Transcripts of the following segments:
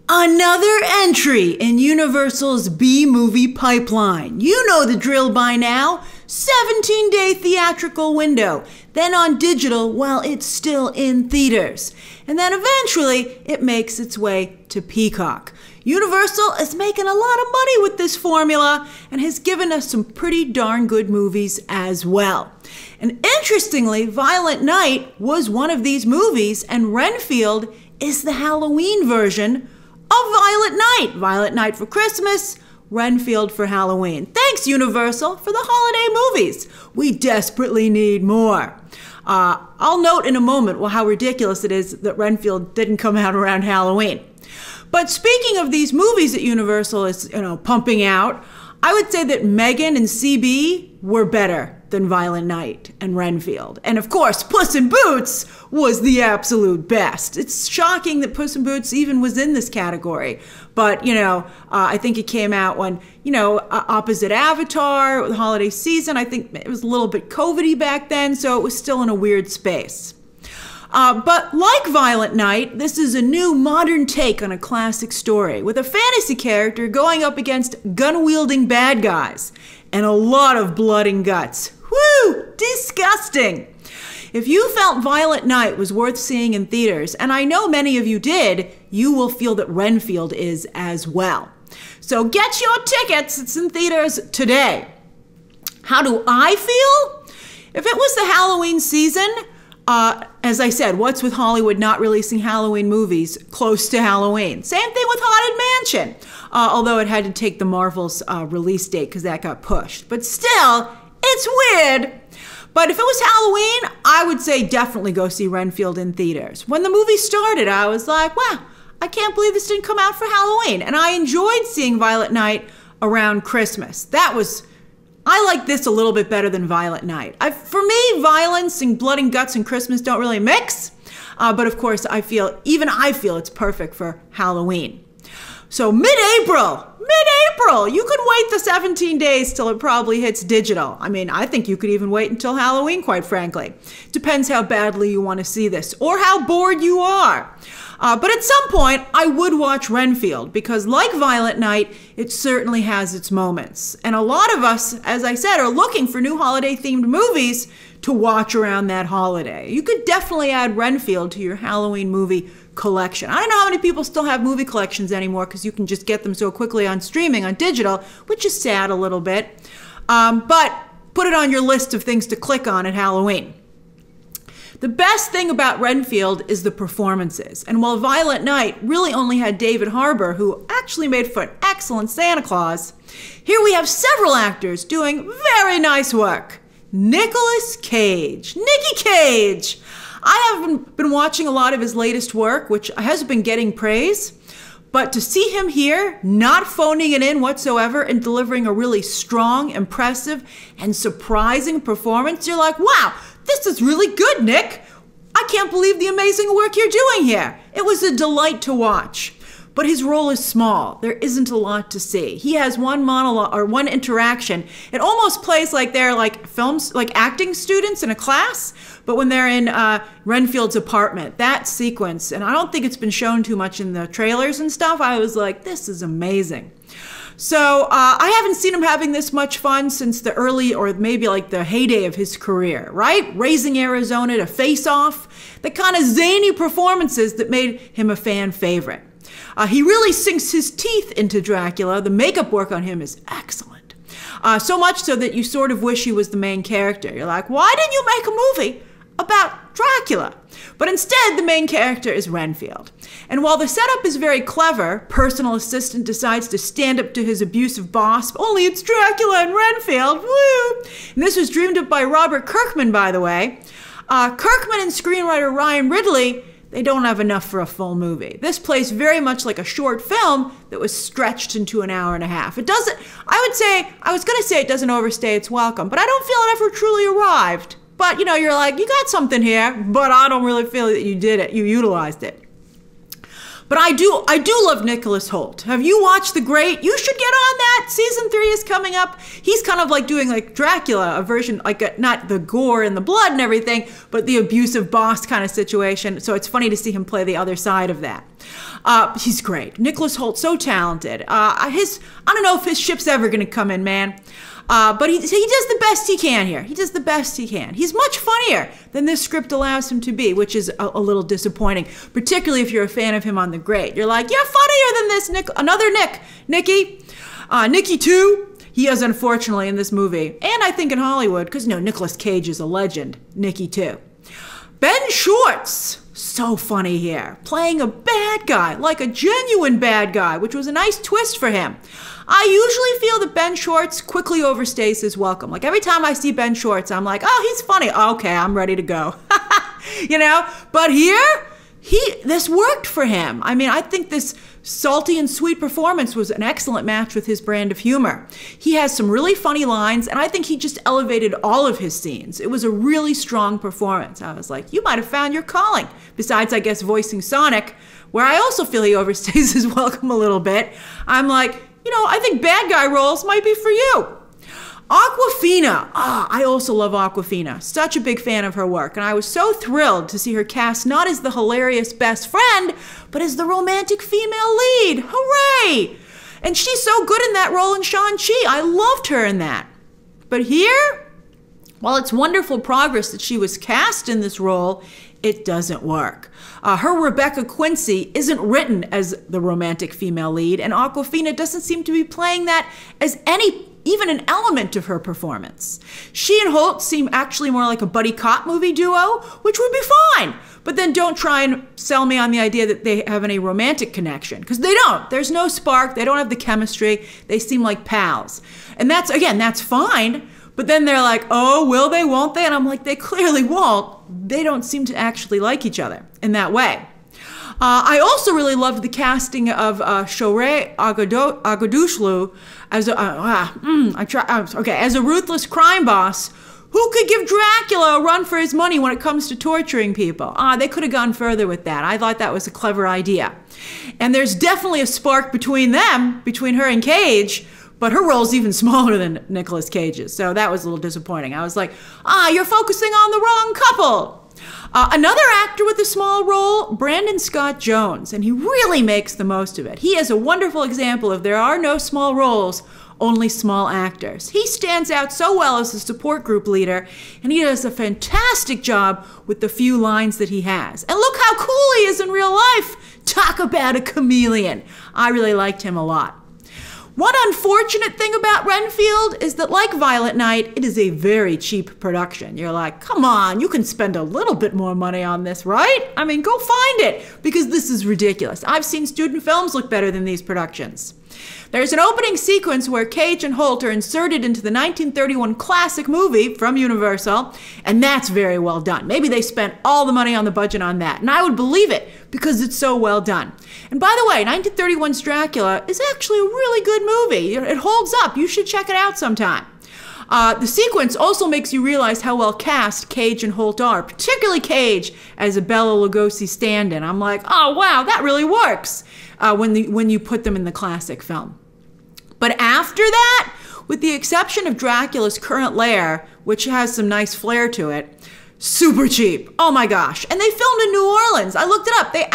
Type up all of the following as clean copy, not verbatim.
Another entry in Universal's B-movie pipeline. You know the drill by now. 17-day theatrical window, then on digital while it's still in theaters. And then eventually it makes its way to Peacock. Universal is making a lot of money with this formula and has given us some pretty darn good movies as well. And interestingly, Violent Night was one of these movies, and Renfield is the Halloween version of Violent Night. Violent Night for Christmas, Renfield for Halloween. Thanks, Universal, for the holiday movies. We desperately need more. I'll note in a moment how ridiculous it is that Renfield didn't come out around Halloween. But speaking of these movies that Universal is, pumping out, I would say that Megan and CB were better than Violent Night and Renfield. And of course, Puss in Boots was the absolute best. It's shocking that Puss in Boots even was in this category. But, I think it came out when, opposite Avatar, the holiday season. I think it was a little bit COVID-y back then, so it was still in a weird space. But like Violent Night, this is a new modern take on a classic story with a fantasy character going up against gun-wielding bad guys and a lot of blood and guts. Whew, disgusting. If you felt Violent Night was worth seeing in theaters, and I know many of you did, you will feel that Renfield is as well. So get your tickets, it's in theaters today. How do I feel? If it was the Halloween season, as I said, what's with Hollywood not releasing Halloween movies close to Halloween? Same thing with Haunted Mansion, although it had to take the Marvel's release date because that got pushed. But still, it's weird. But if it was Halloween, I would say definitely go see Renfield in theaters. When the movie started, I was like, wow, I can't believe this didn't come out for Halloween. And I enjoyed seeing Violent Night around Christmas. I like this a little bit better than Violent Night. For me, violence and blood and guts and Christmas don't really mix. But of course, I feel it's perfect for Halloween. So mid-April, you could wait the 17 days till it probably hits digital. I mean, I think you could even wait until Halloween, quite frankly. Depends how badly you want to see this or how bored you are. But at some point, I would watch Renfield because like Violent Night, it certainly has its moments. And a lot of us, as I said, are looking for new holiday-themed movies to watch around that holiday. You could definitely add Renfield to your Halloween movie collection. I don't know how many people still have movie collections anymore because you can just get them so quickly on streaming, on digital, which is sad a little bit. But put it on your list of things to click on at Halloween. The best thing about Renfield is the performances. And while Violent Night really only had David Harbour, who actually made for an excellent Santa Claus, here we have several actors doing very nice work. Nicolas Cage. Nicky Cage! I haven't been watching a lot of his latest work, which has been getting praise. But to see him here, not phoning it in whatsoever and delivering a really strong, impressive, and surprising performance, you're like, wow, this is really good, Nick. I can't believe the amazing work you're doing here. It was a delight to watch. But his role is small. There isn't a lot to see. He has one monologue or one interaction. It almost plays like they're like acting students in a class, but when they're in Renfield's apartment, that sequence, and I don't think it's been shown too much in the trailers and stuff, I was like, this is amazing. So I haven't seen him having this much fun since the early or maybe like the heyday of his career, right? Raising Arizona to Face Off, the kind of zany performances that made him a fan favorite. He really sinks his teeth into Dracula. The makeup work on him is excellent. So much so that you sort of wish he was the main character. You're like, why didn't you make a movie about Dracula? But instead, the main character is Renfield. And while the setup is very clever, personal assistant decides to stand up to his abusive boss, only it's Dracula and Renfield, woo! And this was dreamed up by Robert Kirkman, by the way. Kirkman and screenwriter Ryan Ridley, they don't have enough for a full movie. This plays very much like a short film that was stretched into an hour and a half. It doesn't, I was gonna say it doesn't overstay its welcome, but I don't feel it ever truly arrived. But you're like, you got something here, but I don't really feel that you did it, you utilized it. But I do love Nicholas Hoult. Have you watched The Great? You should get on that. Season 3 is coming up. He's kind of like doing like Dracula, a version, like not the gore and the blood and everything, but the abusive boss kind of situation. So it's funny to see him play the other side of that. He's great. Nicholas Hoult, so talented. I don't know if his ship's ever going to come in, man. But he does the best he can here. He does the best he can. He's much funnier than this script allows him to be, which is a little disappointing, particularly if you're a fan of him on The Great. You're like, you're funnier than this, Nick. Another Nicky. Nicky 2. He is, unfortunately, in this movie, and I think in Hollywood, because, Nicolas Cage is a legend. Nicky 2. Ben Schwartz. So funny here. Playing a bad guy, like a genuine bad guy, which was a nice twist for him. I usually feel that Ben Schwartz quickly overstays his welcome. Like every time I see Ben Schwartz, I'm like, oh, he's funny. Okay, I'm ready to go. But here, this worked for him. I mean, I think this salty and sweet performance was an excellent match with his brand of humor. He has some really funny lines, and I think he just elevated all of his scenes. It was a really strong performance. I was like, you might have found your calling. Besides, I guess, voicing Sonic, where I also feel he overstays his welcome a little bit. I'm like, I think bad guy roles might be for you. Awkwafina. I also love Awkwafina. Such a big fan of her work. And I was so thrilled to see her cast not as the hilarious best friend, but as the romantic female lead. Hooray! And she's so good in that role in Shang-Chi. I loved her in that. But here, while it's wonderful progress that she was cast in this role, it doesn't work. Her Rebecca Quincy isn't written as the romantic female lead, and Awkwafina doesn't seem to be playing that as even an element of her performance. She and Hoult seem actually more like a buddy cop movie duo, which would be fine. But then don't try and sell me on the idea that they have any romantic connection, because they don't. There's no spark. They don't have the chemistry. They seem like pals. And that's fine. But then they're like, oh, will they, won't they? And I'm like, they clearly won't. They don't seem to actually like each other in that way. I also really loved the casting of Shohreh Aghdashloo as a ruthless crime boss who could give Dracula a run for his money when it comes to torturing people. They could have gone further with that. I thought that was a clever idea. And there's definitely a spark between her and Cage, but her role's even smaller than Nicolas Cage's, so that was a little disappointing. I was like, you're focusing on the wrong couple. Another actor with a small role, Brandon Scott Jones, and he really makes the most of it. He is a wonderful example of there are no small roles, only small actors. He stands out so well as a support group leader, and he does a fantastic job with the few lines that he has. And look how cool he is in real life. Talk about a chameleon. I really liked him a lot. One unfortunate thing about Renfield is that, like Violent Night, it is a very cheap production. You're like, come on, you can spend a little bit more money on this, right? I mean, go find it, because this is ridiculous. I've seen student films look better than these productions. There's an opening sequence where Cage and Hoult are inserted into the 1931 classic movie from Universal, and that's very well done. Maybe they spent all the money on the budget on that, and I would believe it because it's so well done. And by the way, 1931's Dracula is actually a really good movie. It holds up. You should check it out sometime. The sequence also makes you realize how well cast Cage and Hoult are, particularly Cage as a Bela Lugosi stand-in. I'm like, oh wow, that really works when you put them in the classic film. But after that, with the exception of Dracula's current lair, which has some nice flair to it, super cheap. Oh my gosh. And they filmed in New Orleans. I looked it up. I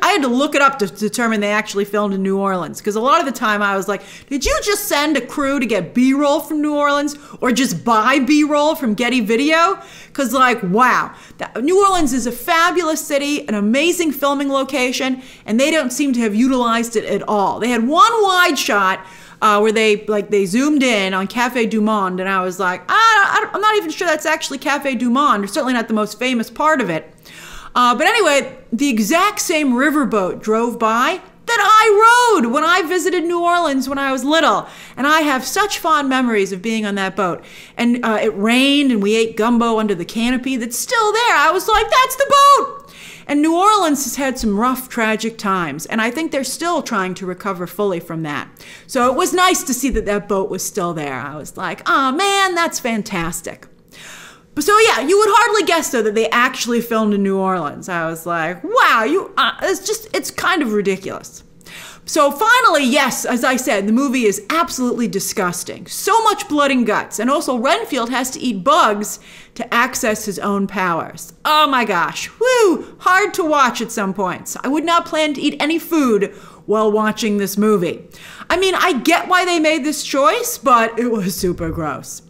had to look it up to determine they actually filmed in New Orleans. Because a lot of the time I was like, did you just send a crew to get B-roll from New Orleans? Or just buy B-roll from Getty Video? Because like, wow. New Orleans is a fabulous city, an amazing filming location, and they don't seem to have utilized it at all. They had one wide shot where they zoomed in on Café du Monde, and I was like, I'm not even sure that's actually Café du Monde, or certainly not the most famous part of it. But anyway, the exact same riverboat drove by that I rode when I visited New Orleans when I was little. And I have such fond memories of being on that boat. And it rained, and we ate gumbo under the canopy that's still there. I was like, that's the boat! And New Orleans has had some rough, tragic times, and I think they're still trying to recover fully from that. So it was nice to see that that boat was still there. I was like, oh man, that's fantastic. So yeah, you would hardly guess though that they actually filmed in New Orleans. I was like, wow, it's kind of ridiculous. So finally, yes, as I said, the movie is absolutely disgusting. So much blood and guts. And also Renfield has to eat bugs to access his own powers. Oh my gosh. Woo! Hard to watch at some points. I would not plan to eat any food while watching this movie. I mean, I get why they made this choice, but it was super gross.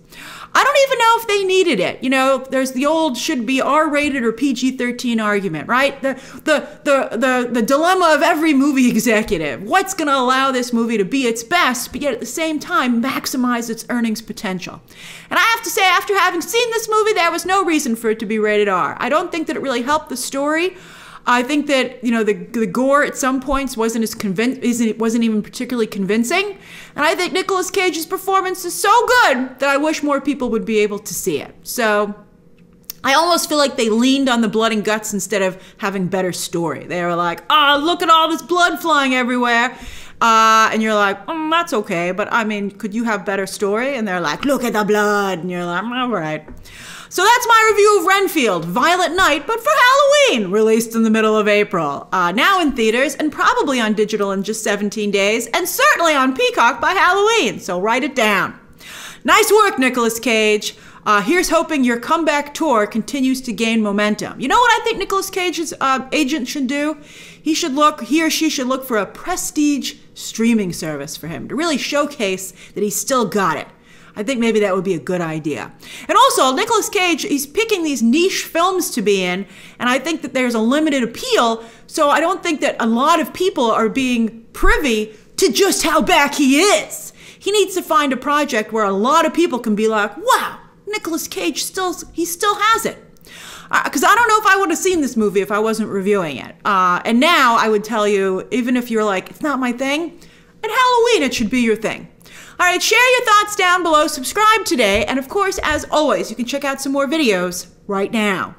I don't even know if they needed it. You know, there's the old should be R-rated or PG-13 argument, right? The dilemma of every movie executive. What's going to allow this movie to be its best, but yet at the same time maximize its earnings potential? And I have to say, after having seen this movie, there was no reason for it to be rated R. I don't think that it really helped the story. I think that, you know, the gore at some points wasn't even particularly convincing. And I think Nicolas Cage's performance is so good that I wish more people would be able to see it. So I almost feel like they leaned on the blood and guts instead of having better story. They were like, oh, look at all this blood flying everywhere. And you're like, that's okay. But I mean, could you have better story? And they're like, look at the blood. And you're like, all right. So that's my review of Renfield, Violent Night, but for Halloween, released in the middle of April. Now in theaters and probably on digital in just 17 days, and certainly on Peacock by Halloween, so write it down. Nice work, Nicolas Cage. Here's hoping your comeback tour continues to gain momentum. You know what I think Nicolas Cage's agent should do? He or she should look for a prestige streaming service for him to really showcase that he's still got it. I think maybe that would be a good idea. And also, Nicolas Cage, he's picking these niche films to be in, and I think that there's a limited appeal, so I don't think that a lot of people are being privy to just how back he is. He needs to find a project where a lot of people can be like, wow, Nicolas Cage still has it. Because I don't know if I would have seen this movie if I wasn't reviewing it. And now I would tell you, even if you're like, it's not my thing, at Halloween it should be your thing. All right, share your thoughts down below, subscribe today, and of course, as always, you can check out some more videos right now.